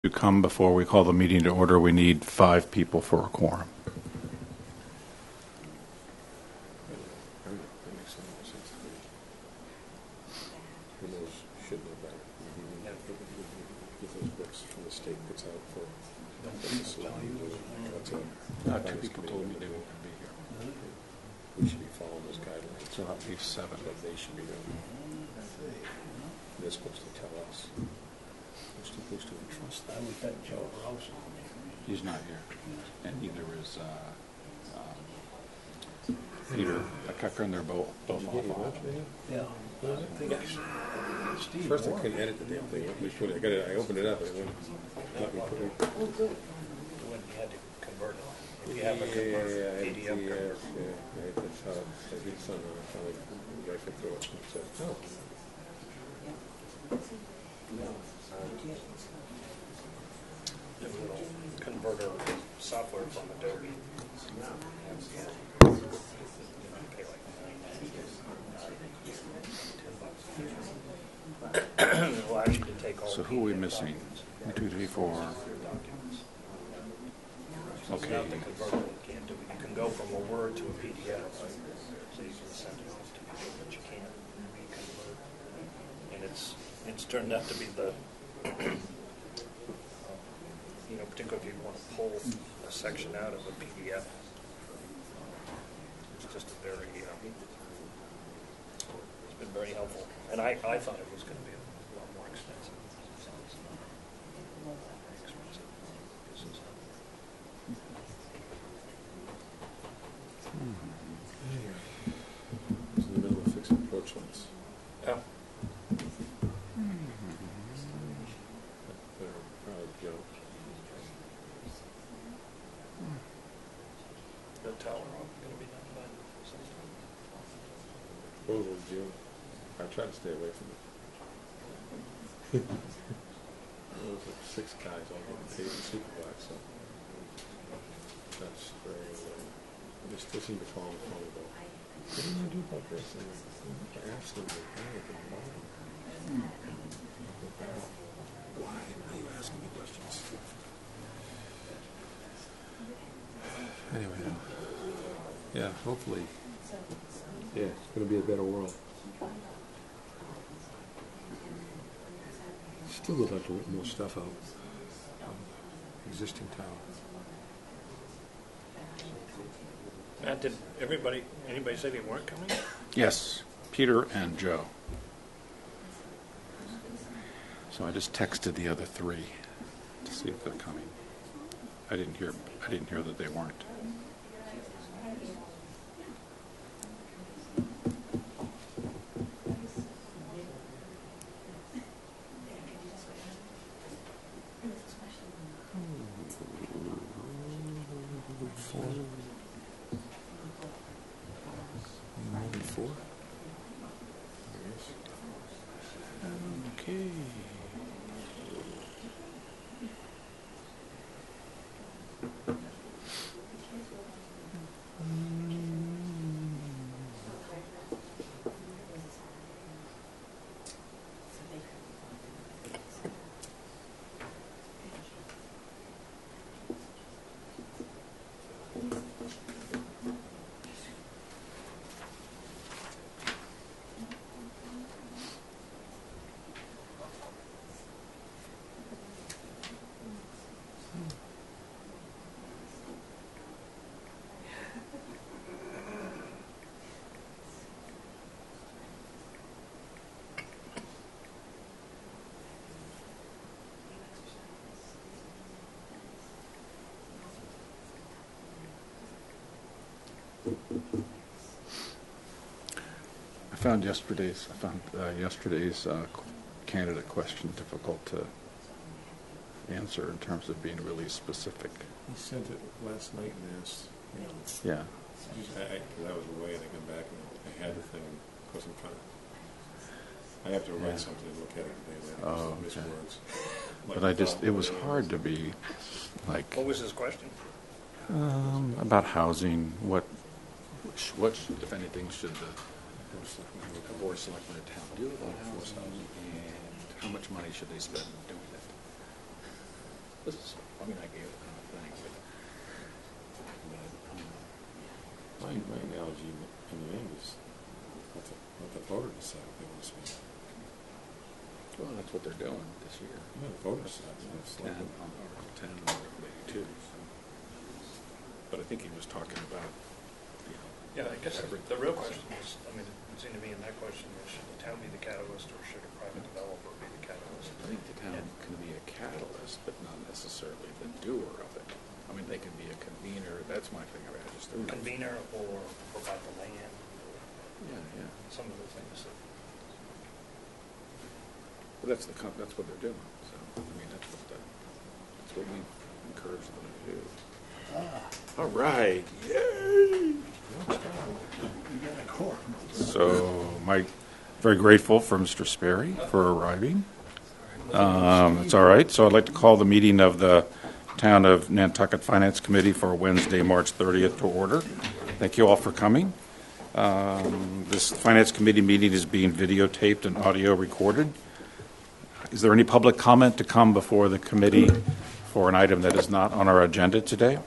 To come before we call the meeting to order, we need 5 people for a quorum. Two people told me they were going to be here. We should be following those guidelines. So at least 7. But they should be doing. They're supposed to tell us. We're supposed to entrust them. I would bet Joe Rouse. He's not here. And neither is Peter Cucker, and they're both off. Yeah. First I couldn't edit the damn thing. I opened it up and it wouldn't let me put it. When you had to convert it. If you have a convert PDF converter. Yeah, right, that's how I did something. I finally rifled through it and said, oh. The little converter software from Adobe. Pay like $9. It allows you to take all. So who are we missing? 1, 2, 3, 4. Okay. Without the converter, you can't do it. You can go from a Word to a PDF, so you can send it off to people, but you can't reconvert. And it's turned out to be the, particularly if you want to pull a section out of a PDF, it's just a very, it's been very helpful. And I thought it was going to be a lot more expensive. I was in the middle of fixing porch lights. Yeah. Joe. The tower going to be done by sometime. Proposal June. I try to stay away from it. There was like 6 guys all getting paid to supervise, so that's very. They still seem to follow the phone and go, what do you do about this? And I absolutely panic at the bottom. Why are you asking me questions? Anyway, yeah, hopefully. Yeah, it's going to be a better world. Still would like to rip more stuff out of existing town. Matt, did anybody say they weren't coming? Yes, Peter and Joe. So I just texted the other 3 to see if they're coming. I didn't hear that they weren't. Okay. I found yesterday's candidate question difficult to answer in terms of being really specific. He sent it last night and asked, Yeah. Because I was away and I come back and I had the thing, of course I'm trying to, I have to write something and look at it and miss okay. words. But it was hard to be like. What was his question? About housing, what, if anything, should the board of selectmen in town do about housing, and how much money should they spend doing it? this is, I mean, I gave it kind of thing, but My analogy in the end is let the voter decide if they want to spend it. well, that's what they're doing this year. Yeah, the voter decides. It's 10 like- on Article 10 and Article 82. So. But I think he was talking about, you know, Yeah, I guess the real question is, I mean, it seemed to me in that question is, should the town be the catalyst or should a private developer be the catalyst? I think the town can be a catalyst, but not necessarily the doer of it. I mean, they can be a convener. That's my thing. I mean, I just Convener or provide the land, yeah. some of the things that. But that's what they're doing. So I mean, that's what we encourage them to do. All right, yay! So, very grateful for Mr. Sperry for arriving. It's all right. So I'd like to call the meeting of the Town of Nantucket Finance Committee for Wednesday, March 30th to order. Thank you all for coming. This Finance Committee meeting is being videotaped and audio recorded. Is there any public comment to come before the committee for an item that is not on our agenda today?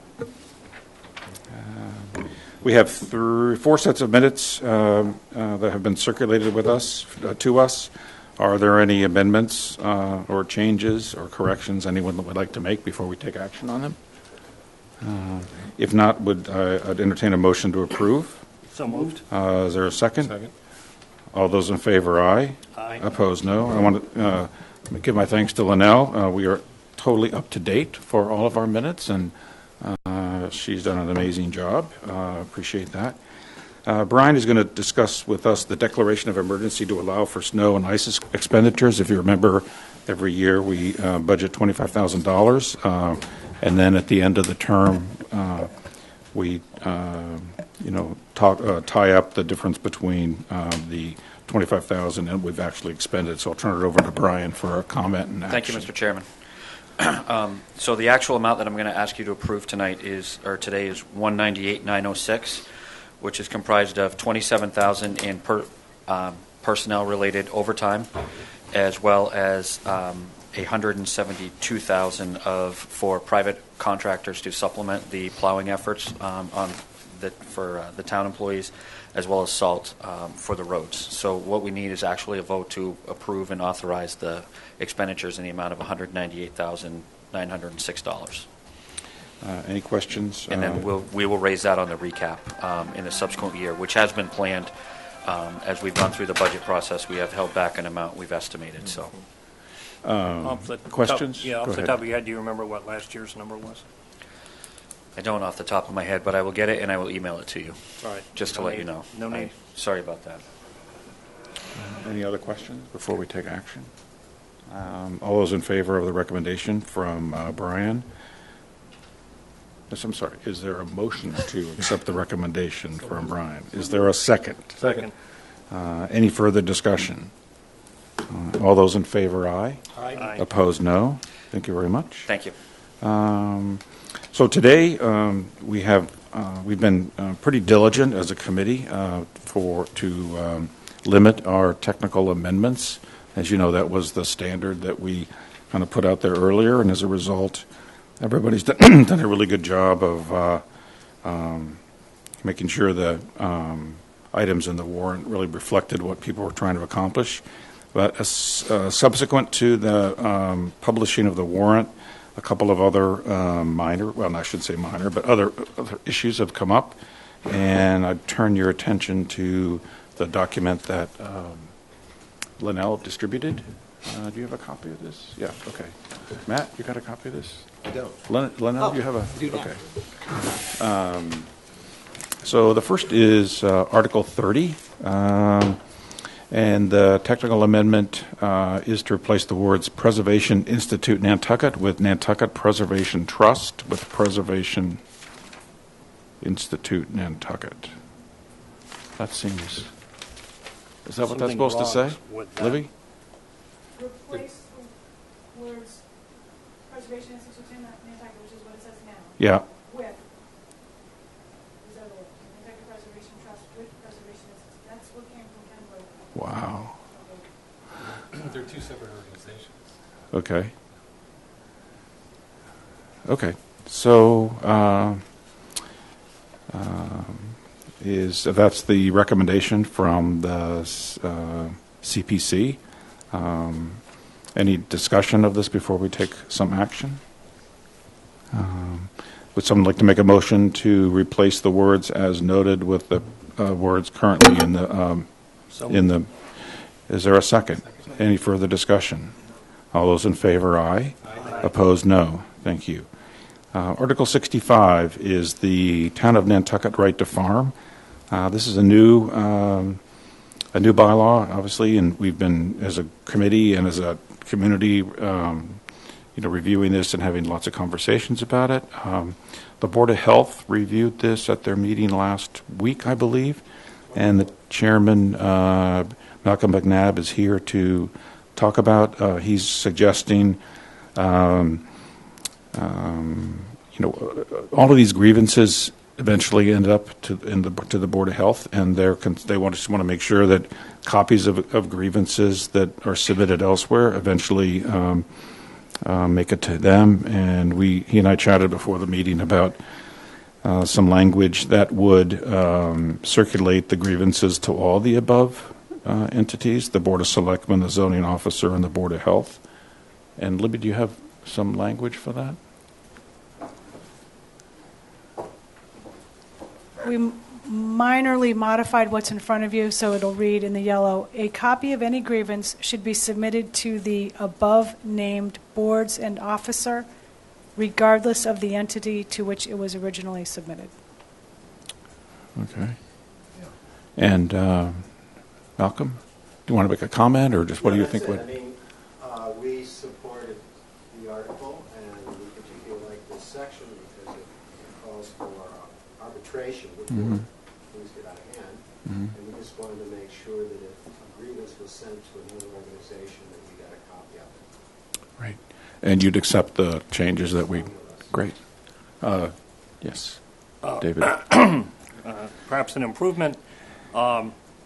We have 4 sets of minutes that have been circulated with us to us. Are there any amendments or changes or corrections anyone would like to make before we take action on them? If not, I'd entertain a motion to approve. So moved. Is there a second? Second. All those in favor, aye. Aye. Opposed, no. I want to give my thanks to Linnell. We are totally up to date for all of our minutes, and she's done an amazing job. Appreciate that. Brian is going to discuss with us the declaration of emergency to allow for snow and ice expenditures. If you remember, every year we budget $25,000, and then at the end of the term, we tie up the difference between the $25,000 and we've actually expended. So I'll turn it over to Brian for a comment and action. Thank you, Mr. Chairman. So the actual amount that I'm going to ask you to approve today is $198,906, which is comprised of $27,000 in personnel-related overtime, as well as $172,000 for private contractors to supplement the plowing efforts for the town employees, as well as salt for the roads. So what we need is actually a vote to approve and authorize the expenditures in the amount of $198,906. Any questions? And then we will raise that on the recap in the subsequent year, which has been planned. As we've gone through the budget process, we have held back an amount we've estimated. So, questions? Yeah, off Go the ahead. top of your head, do you remember what last year's number was? I don't off the top of my head, but I will get it and I will email it to you, All right. just to let you know. No need. Sorry about that. Any other questions before we take action? All those in favor of the recommendation from Brian? Yes, I'm sorry. Is there a motion to accept the recommendation from Brian? Is there a second? Second. Any further discussion? All those in favor, aye. Aye. Opposed, no. Thank you very much. Thank you. So today we've been pretty diligent as a committee to limit our technical amendments. As you know, that was the standard that we kind of put out there earlier, and as a result, everybody's done a really good job of making sure the items in the warrant really reflected what people were trying to accomplish. But subsequent to the publishing of the warrant, a couple of other I shouldn't say minor, but other issues have come up, and I'd turn your attention to the document that Linnell distributed. Do you have a copy of this? Yeah, okay. Matt, you got a copy of this? I don't. Linnell, you have a? I do not. Okay. So the first is Article 30. And the technical amendment is to replace the words Preservation Institute Nantucket with Nantucket Preservation Trust with Preservation Institute Nantucket. That seems... Is that what that's Something supposed to say? wrong with that. Libby? Replace the words Preservation Institute in Nantucket, which is what it says now, Yeah. with these other words, Nantucket Preservation Trust with Preservation Institute. That's what came from Ken Burke. Wow. They're two separate organizations. Okay. Okay. So that's the recommendation from the CPC. Any discussion of this before we take some action? Would someone like to make a motion to replace the words as noted with the words currently in the? Is there a second? Any further discussion? All those in favor, aye. Opposed, no. Thank you. Article 65 is the Town of Nantucket right to farm. This is a new bylaw, obviously, and we've been, as a committee and as a community, reviewing this and having lots of conversations about it. The Board of Health reviewed this at their meeting last week, I believe, and the chairman, Malcolm McNabb, is here to talk about. He's suggesting, all of these grievances eventually end up to the Board of Health, and they just want to make sure that copies of grievances that are submitted elsewhere eventually make it to them. And he and I chatted before the meeting about some language that would circulate the grievances to all the above entities: the Board of Selectmen, the Zoning Officer, and the Board of Health. And Libby, do you have some language for that? We minorly modified what's in front of you, so it'll read in the yellow: a copy of any grievance should be submitted to the above-named boards and officer, regardless of the entity to which it was originally submitted. Okay. And Malcolm, do you want to make a comment, or just what do you think? We supported the article, and we particularly like this section because it calls for arbitration before things get out of hand. And we just wanted to make sure that if a grievance was sent to another organization, that we got a copy of it. Right. And you'd accept the changes that we... Great. Yes. David. Perhaps an improvement.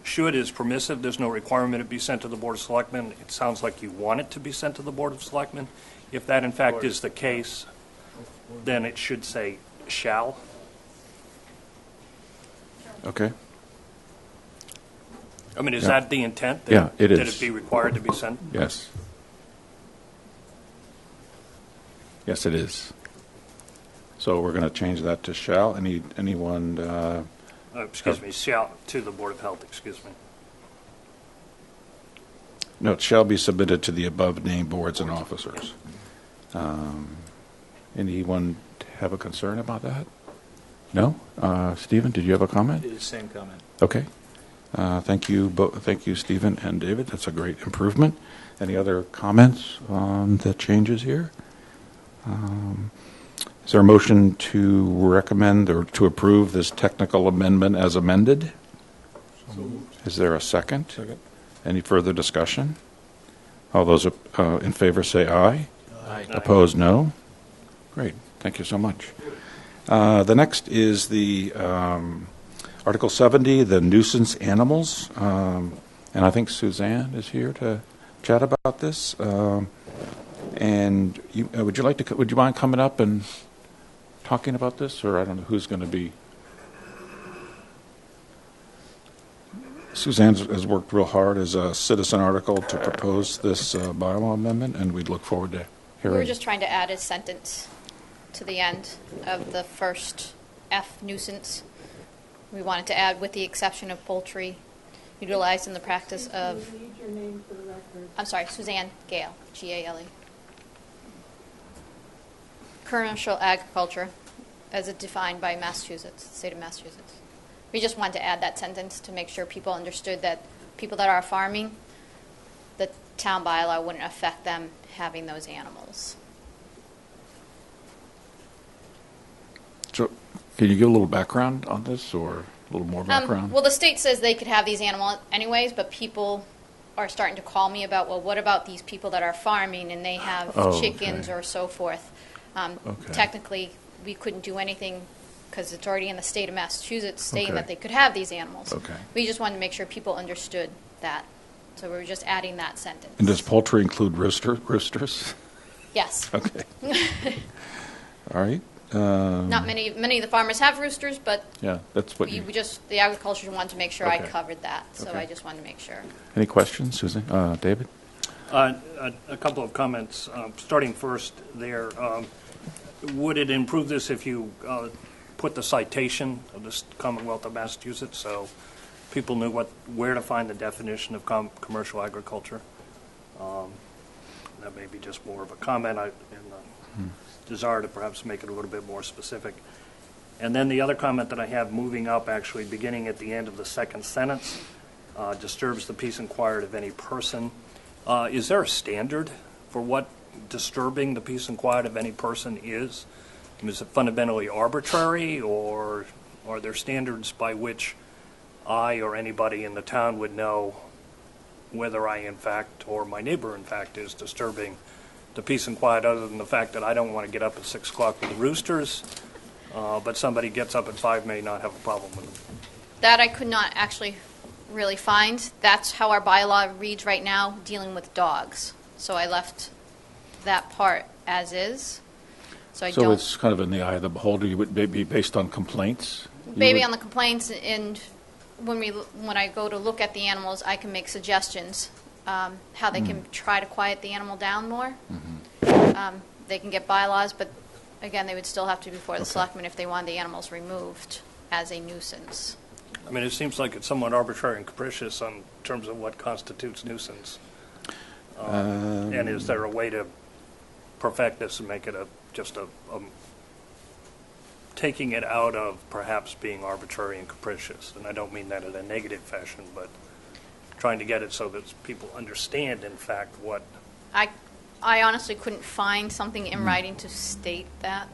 Should is permissive. There's no requirement it be sent to the Board of Selectmen. It sounds like you want it to be sent to the Board of Selectmen. If that, in fact, is the case, then it should say shall. Okay. I mean, is that the intent? Yeah, it is. That it be required to be sent? Yes. Yes, it is. So we're going to change that to shall. Anyone... excuse me, shall to the Board of Health, excuse me. No, it shall be submitted to the above-named boards and officers. Anyone have a concern about that? No? Stephen, did you have a comment? Same comment. Okay. Thank you, thank you, Stephen and David. That's a great improvement. Any other comments on the changes here? Is there a motion to recommend or to approve this technical amendment as amended? Is there a second? Second. Any further discussion? All those in favor say aye. Aye. Opposed, no. Great. Thank you so much. The next is the Article 70, the nuisance animals. And I think Suzanne is here to chat about this. And would you mind coming up and talking about this? Or I don't know who's going to be. Suzanne has worked real hard as a citizen article to propose this bylaw amendment, and we'd look forward to hearing. We were just trying to add a sentence to the end of the first F, nuisance. We wanted to add, with the exception of poultry utilized in the practice of... Read your name for the record. I'm sorry, Suzanne Gale, G-A-L-E. Commercial agriculture, as it defined by Massachusetts, the state of Massachusetts. We just wanted to add that sentence to make sure people understood that people that are farming, the town bylaw wouldn't affect them having those animals. So, can you give a little background on this, or a little more background? Well, the state says they could have these animals anyways, but people are starting to call me about, well, what about these people that are farming and they have chickens or so forth? Technically, we couldn't do anything because it's already in the state of Massachusetts stating that they could have these animals. We just wanted to make sure people understood that. So we were just adding that sentence. And does poultry include roosters? Yes. Okay. All right. Not many of the farmers have roosters, but Yeah, that's what we you, just, the agriculture wanted to make sure I Okay. covered that, so Okay. I just wanted to make sure. any questions, Susan? David? A couple of comments. Starting first there, would it improve this if you put the citation of the Commonwealth of Massachusetts so people knew where to find the definition of commercial agriculture? That may be just more of a comment and a desire to perhaps make it a little bit more specific. And then the other comment that I have moving up, actually beginning at the end of the second sentence, disturbs the peace and quiet of any person. Is there a standard for what disturbing the peace and quiet of any person is? I mean, is it fundamentally arbitrary, or are there standards by which I or anybody in the town would know whether I, in fact, or my neighbor, in fact, is disturbing the peace and quiet, other than the fact that I don't want to get up at 6 o'clock with the roosters, but somebody gets up at 5 may not have a problem with it? That I could not actually really find. That's how our bylaw reads right now, dealing with dogs. So I left that part as is. So I So don't. it's kind of in the eye of the beholder. You would be based on complaints? You Maybe would- on the complaints, and when I go to look at the animals, I can make suggestions how they can try to quiet the animal down more. They can get bylaws, but again, they would still have to be before the Okay. selectmen if they wanted the animals removed as a nuisance. I mean, it seems like it's somewhat arbitrary and capricious in terms of what constitutes nuisance. And is there a way to perfect this and make it just a taking it out of perhaps being arbitrary and capricious? And I don't mean that in a negative fashion, but trying to get it so that people understand, in fact, what. I honestly couldn't find something in writing to state that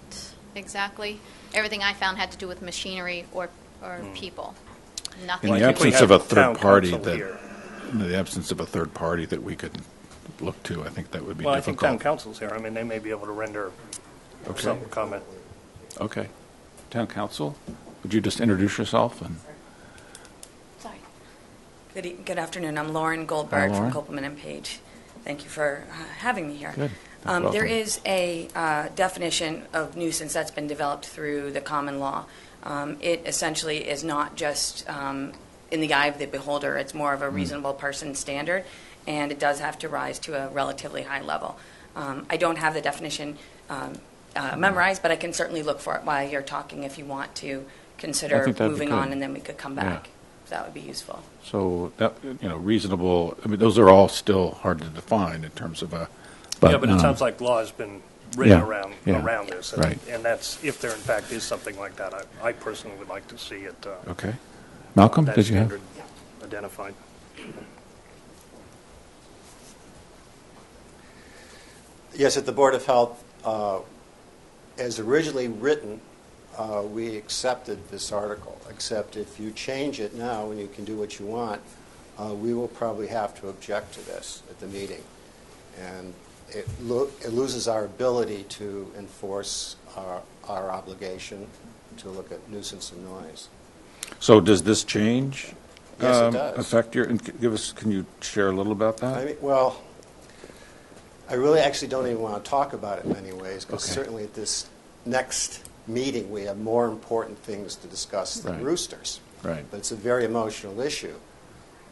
exactly. Everything I found had to do with machinery or people. Nothing. In to the do absence with- of a Town third party council here. in the absence of a third party that we could look to, I think that would be Well, I think town difficult. council's here. I mean, they may be able to render Okay. some comment. Okay. Town council, would you just introduce yourself? And Sorry. Good afternoon. I'm Lauren Goldberg Hi, Lauren. from Copeland and Page. Thank you for having me here. Good. There Welcome. is a definition of nuisance that's been developed through the common law. It essentially is not just in the eye of the beholder. It's more of a reasonable person standard, and it does have to rise to a relatively high level. I don't have the definition memorized, but I can certainly look for it while you're talking if you want to consider think that'd be moving good. on, and then we could come Yeah. back. That would be useful. So, that, reasonable, I mean, those are all still hard to define in terms of a. Yeah, but it sounds like law has been written Yeah, yeah, around this. right. And that's, if there in fact is something like that, I personally would like to see it, Okay. Malcolm, that did you have? standard identified. Yes, at the Board of Health, as originally written, we accepted this article, except if you change it now and you can do what you want, we will probably have to object to this at the meeting. And it loses our ability to enforce our obligation to look at nuisance and noise. So does this change? Yes, it does. Affect your, and can you share a little about that? I mean, well, I really actually don't even want to talk about it in many ways, because Okay. certainly at this next meeting, we have more important things to discuss than Right. roosters. Right. But it's a very emotional issue.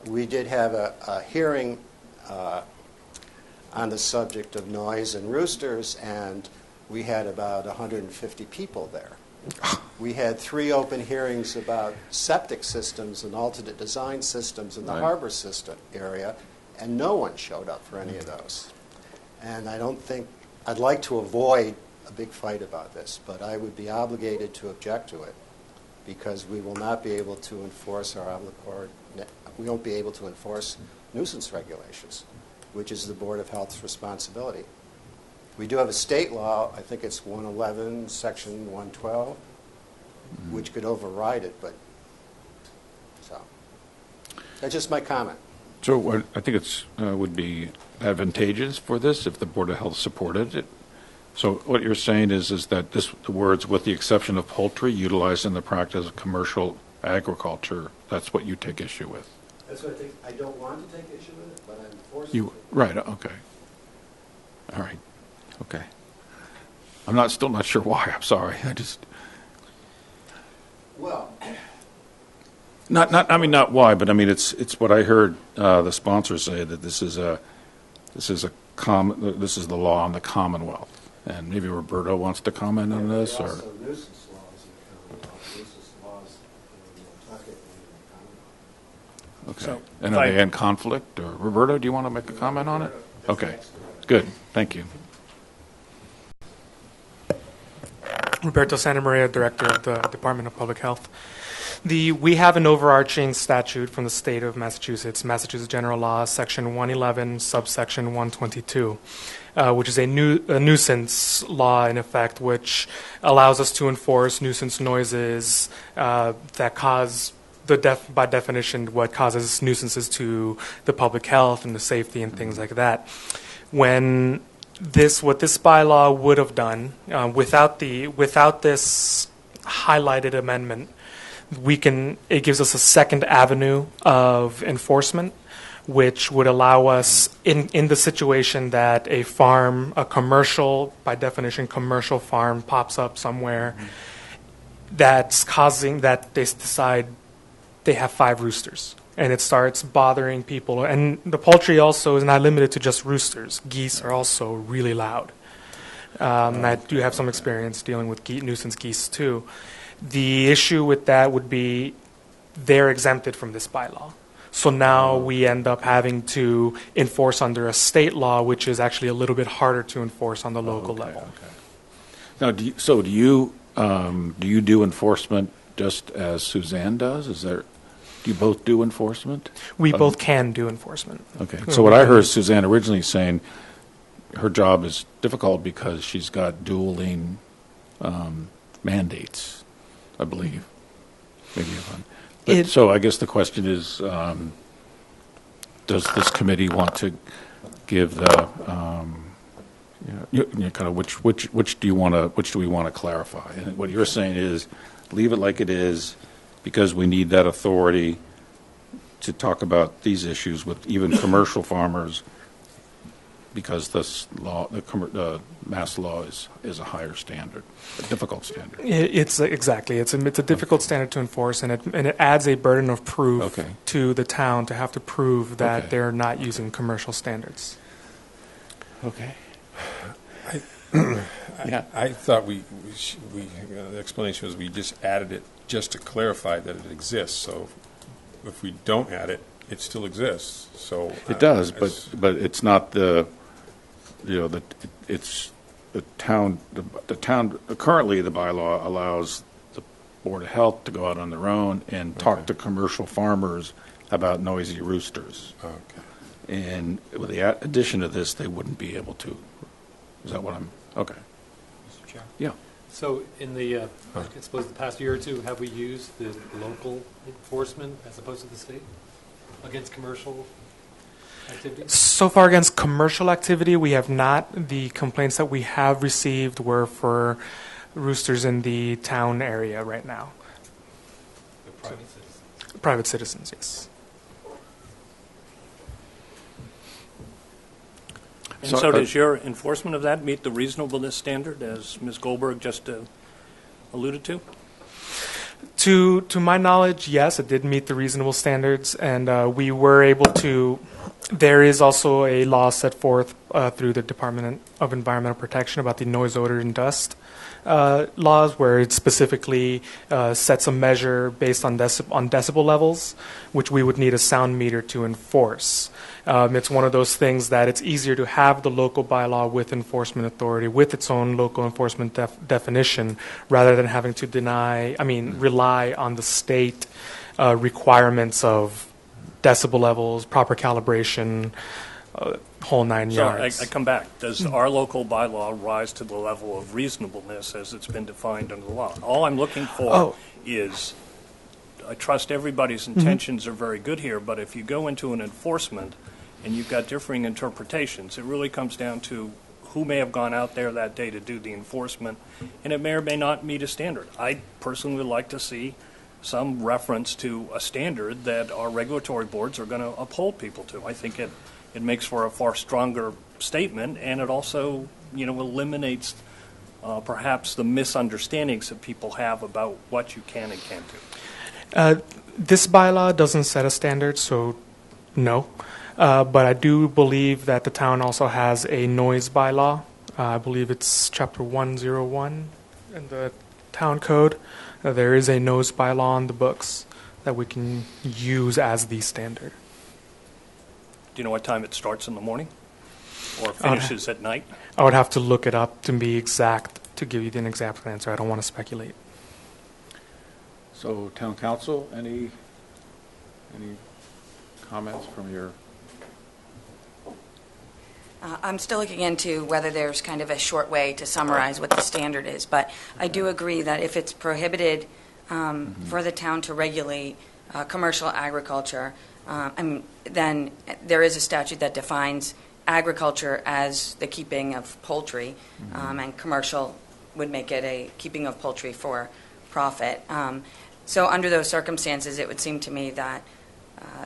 We did have a hearing on the subject of noise and roosters, and we had about 150 people there. We had 3 open hearings about septic systems and alternate design systems in the Right. harbor system area, and no one showed up for any of those. And I don't think, I'd like to avoid a big fight about this, but I would be obligated to object to it, because we will not be able to enforce we won't be able to enforce nuisance regulations, which is the Board of Health's responsibility. We do have a state law, I think it's 111, Section 112, which could override it, but, so, that's just my comment. So I think it's would be advantageous for this if the Board of Health supported it. So what you're saying is that the words, with the exception of poultry utilized in the practice of commercial agriculture, that's what you take issue with. That's what I think. I don't want to take issue with it, but I'm forced You to. right? Okay. All right. Okay. I'm still not sure why. I'm sorry. Well, Not why, but I mean, it's what I heard the sponsor say, that this is the law in the Commonwealth. And maybe Roberto wants to comment on this, there are or? also nuisance laws in the Commonwealth, nuisance laws in Nantucket and in the Commonwealth. Okay. So, And are they in conflict? Or Roberto, do you want to make a comment on it? Okay, good. Thank you. Roberto Santa Maria, Director of the Department of Public Health. We have an overarching statute from the state of Massachusetts, Massachusetts General Law, Section 111, subsection 122, which is a nuisance law in effect, which allows us to enforce nuisance noises that cause by definition, what causes nuisances to the public health and the safety and things like that. What this bylaw would have done without this highlighted amendment, it gives us a second avenue of enforcement, which would allow us in the situation that a farm, a commercial, by definition, commercial farm pops up somewhere that's causing that they decide they have 5 roosters, and it starts bothering people. And the poultry also is not limited to just roosters. Geese are also really loud. I do have some experience dealing with nuisance geese too. The issue with that would be they're exempted from this bylaw. So now we end up having to enforce under a state law, which is actually a little bit harder to enforce on the local level. Okay. Now, do you do enforcement just as Suzanne does? Do you both do enforcement? We both can do enforcement. Okay. So what I heard Suzanne originally saying, her job is difficult because she's got dueling mandates, I believe. Maybe so I guess the question is, does this committee want to give the kind of which do we want to clarify? And what you're saying is leave it like it is, because we need that authority to talk about these issues with even commercial farmers, because this law, the mass law, is a higher standard, a difficult standard. It's a difficult standard to enforce, and it adds a burden of proof to the town to have to prove that they're not using commercial standards. Okay. I thought the explanation was we just added it just to clarify that it exists. So if we don't add it, it still exists. So it does, but it's not it's the town. The town currently, the bylaw allows the Board of Health to go out on their own and talk to commercial farmers about noisy roosters. Okay. And with the addition of this, they wouldn't be able to. Is that what I'm? Okay. Mr. Chair? Yeah. So in I suppose the past year or two, have we used the local enforcement as opposed to the state against commercial activity? So far against commercial activity, we have not. The complaints that we have received were for roosters in the town area right now. The private citizens? Private citizens, yes. And so does your enforcement of that meet the reasonableness standard, as Ms. Goldberg just alluded to? To my knowledge, yes, it did meet the reasonable standards, and we were able to. There is also a law set forth through the Department of Environmental Protection about the noise, odor, and dust laws, where it specifically sets a measure based on decibel levels, which we would need a sound meter to enforce. It's one of those things that it's easier to have the local bylaw with enforcement authority, with its own local enforcement definition, rather than having to rely on the state requirements of decibel levels, proper calibration, whole 9 yards. So I come back. Does our local bylaw rise to the level of reasonableness as it's been defined under the law? All I'm looking for is, I trust everybody's intentions are very good here, but if you go into an enforcement and you've got differing interpretations, it really comes down to who may have gone out there that day to do the enforcement, and it may or may not meet a standard. I personally would like to see some reference to a standard that our regulatory boards are going to uphold people to. I think it makes for a far stronger statement, and it also, eliminates perhaps the misunderstandings that people have about what you can and can't do. This bylaw doesn't set a standard, so no. But I do believe that the town also has a noise bylaw. I believe it's Chapter 101 in the town code. There is a noise bylaw on the books that we can use as the standard. Do you know what time it starts in the morning or finishes at night? I would have to look it up to be exact, to give you an exact answer. I don't want to speculate. So, town council, any comments from your? I'm still looking into whether there's kind of a short way to summarize what the standard is, but I do agree that if it's prohibited for the town to regulate commercial agriculture, then there is a statute that defines agriculture as the keeping of poultry, and commercial would make it a keeping of poultry for profit. So under those circumstances, it would seem to me that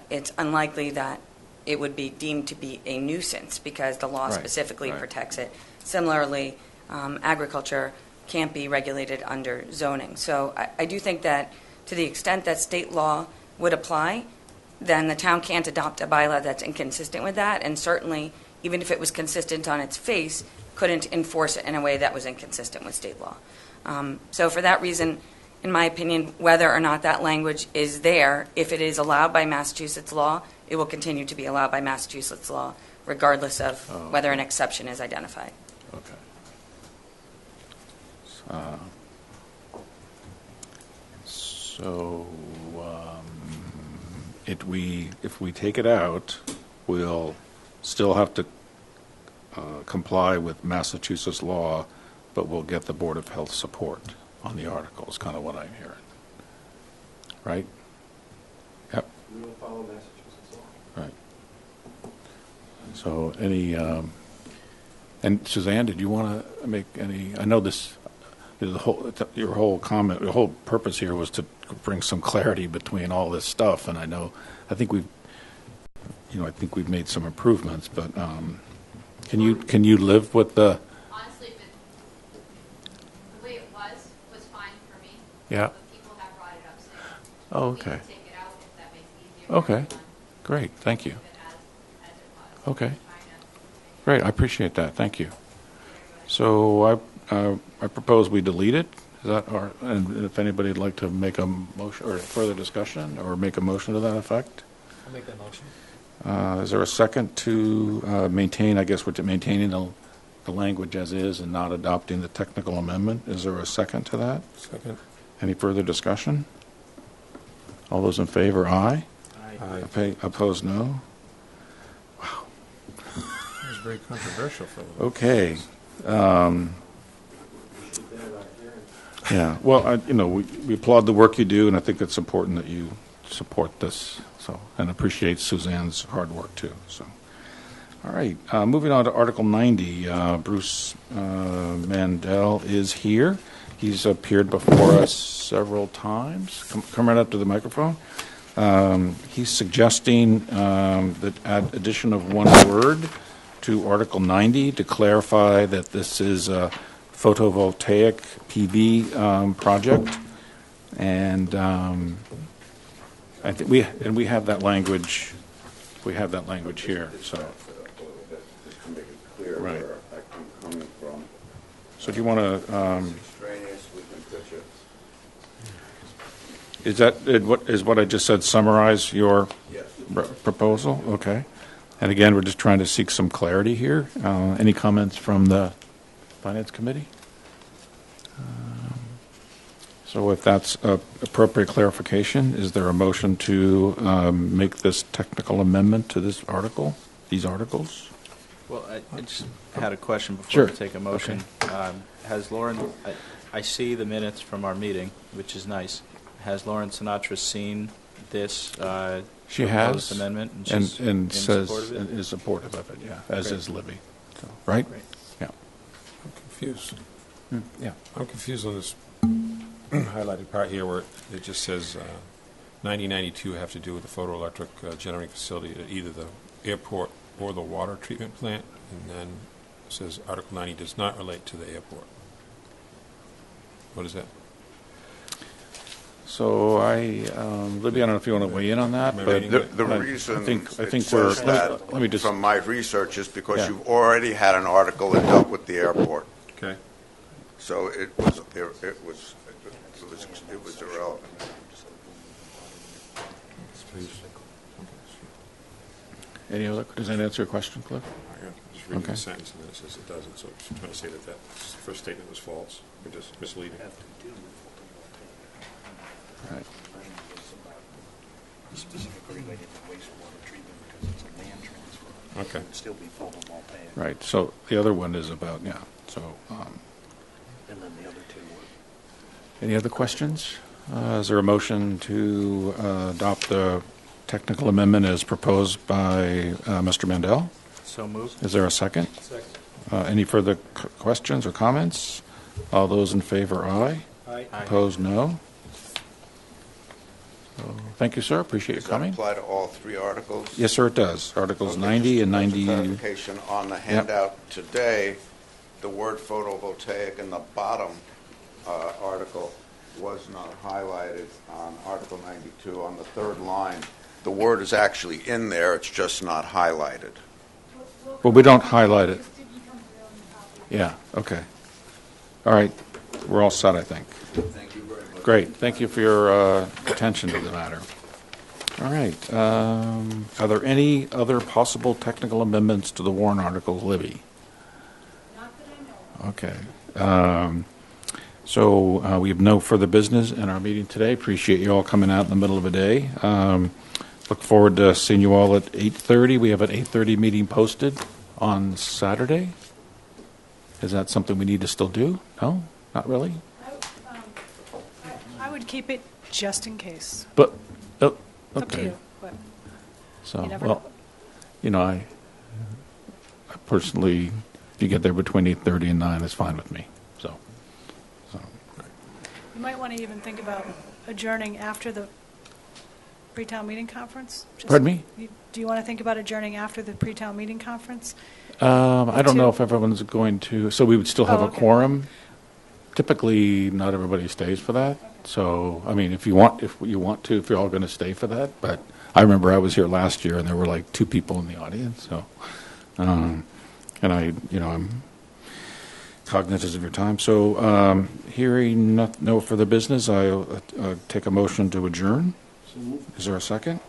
it's unlikely that it would be deemed to be a nuisance because the law specifically protects it. Similarly, agriculture can't be regulated under zoning. So I do think that to the extent that state law would apply, then the town can't adopt a bylaw that's inconsistent with that, and certainly, even if it was consistent on its face, couldn't enforce it in a way that was inconsistent with state law. So for that reason, in my opinion, whether or not that language is there, if it is allowed by Massachusetts law, it will continue to be allowed by Massachusetts law, regardless of whether an exception is identified. Okay. So, if we take it out, we'll still have to comply with Massachusetts law, but we'll get the Board of Health support on the article, is kind of what I'm hearing. Right? Yep. We will follow Massachusetts law. Right. So and Suzanne, did you want to make any, I know your whole comment, your whole purpose here was to bring some clarity between all this stuff, and I think we've made some improvements, but can you live with the? Honestly, the way it was fine for me. Yeah. But people have brought it up saying, Oh, we okay. can take it out if that makes it easier. Okay. for everyone. Great. Thank you. Leave it as it was. Okay. Trying to- Great. I appreciate that. Thank you. So I propose we delete it. Is that and if anybody would like to make a motion or further discussion or make a motion to that effect? I'll make that motion. Is there a second to maintain, I guess we're maintaining the language as is and not adopting the technical amendment? Is there a second to that? Second. Any further discussion? All those in favor, aye. Aye. Opposed, no. That was very controversial for them. Okay. Yeah. Well, we applaud the work you do, and I think it's important that you support this. So, and appreciate Suzanne's hard work too. So, all right. Moving on to Article 90. Bruce Mandel is here. He's appeared before us several times. Come right up to the microphone. He's suggesting the addition of one word to Article 90 to clarify that this is a photovoltaic PV project, and I think we have that language. We have that language here. So, Just to make it clear Right. where I'm coming from. so do you want to? Extraneous, we can pitch it. Is that what I just said? Summarize your Yes. proposal. Okay. And again, we're just trying to seek some clarity here. Any comments from the Finance Committee? So if that's appropriate clarification, is there a motion to make this technical amendment to this article, these articles? Well, I just had a question before Sure. we take a motion. Has Lauren, I see the minutes from our meeting, which is nice. Has Lauren Sinatra seen this She proposed has, amendment? and in says support of it? is supportive of it, yeah, as Great. is Libby. So, right? Great. Yeah. I'm confused. Yeah. I'm confused on this highlighted part here where it just says 9092 have to do with the photoelectric generating facility at either the airport or the water treatment plant, and then it says Article 90 does not relate to the airport. What is that? So Libby, I don't know if you want to weigh in on that, but The I reason think it we're, says that, let me just, from my research, is because Yeah. you've already had an article that dealt with the airport. Okay. So it was irrelevant. Please. any other, does that answer your question, Cliff? Just reading Okay. the sentence, and then it says it doesn't, so it's trying to say that that first statement was false, or just misleading. Right. Specifically related to wastewater treatment because it's a land transfer. Okay. It would still be photovoltaic. Right, so the other one is about, so, And then the other two were. any other questions? Is there a motion to adopt the technical amendment as proposed by Mr. Mandel? So moved. Is there a second? Second. Any further questions or comments? All those in favor, aye. Aye. Opposed, no. So, thank you, sir. Appreciate you Does that coming. apply to all three articles? Yes, sir, it does. Articles Okay, 90 and just a 90. clarification on the handout today, the word photovoltaic in the bottom article was not highlighted on Article 92 on the third line. The word is actually in there, it's just not highlighted. Well, we don't highlight it. Yeah, okay. All right, we're all set, I think. Thank you very much. Great, thank you for your attention to the matter. All right, are there any other possible technical amendments to the warrant articles, Libby? Not that I know of. Okay. So we have no further business in our meeting today. Appreciate you all coming out in the middle of the day. Look forward to seeing you all at 8:30. We have an 8:30 meeting posted on Saturday. Is that something we need to still do? No, not really. I would keep it just in case. But It's up to okay. you. But So You never well, know. I personally, if you get there between 8:30 and 9, it's fine with me. So. you might want to even think about adjourning after the pre-town meeting conference. Pardon me? Do you want to think about adjourning after the pre-town meeting conference? I don't know Two. if everyone's going to, so we would still have Oh, a okay. quorum. Typically, not everybody stays for that. So, I mean, if you want to, if you're all going to stay for that. But I remember I was here last year and there were like 2 people in the audience. So, and I'm cognizant of your time. So, hearing no further business, I'll take a motion to adjourn. Is there a second?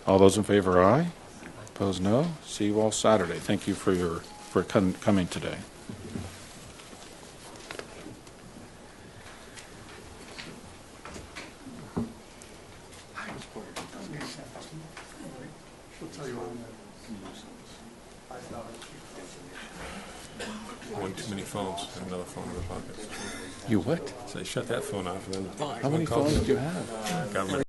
All those in favor, aye. Opposed, no. See you all Saturday. Thank you for coming today. One too many phones, have another phone in the pocket. You what? So they shut that phone off, and then. How many phones do you have? Government.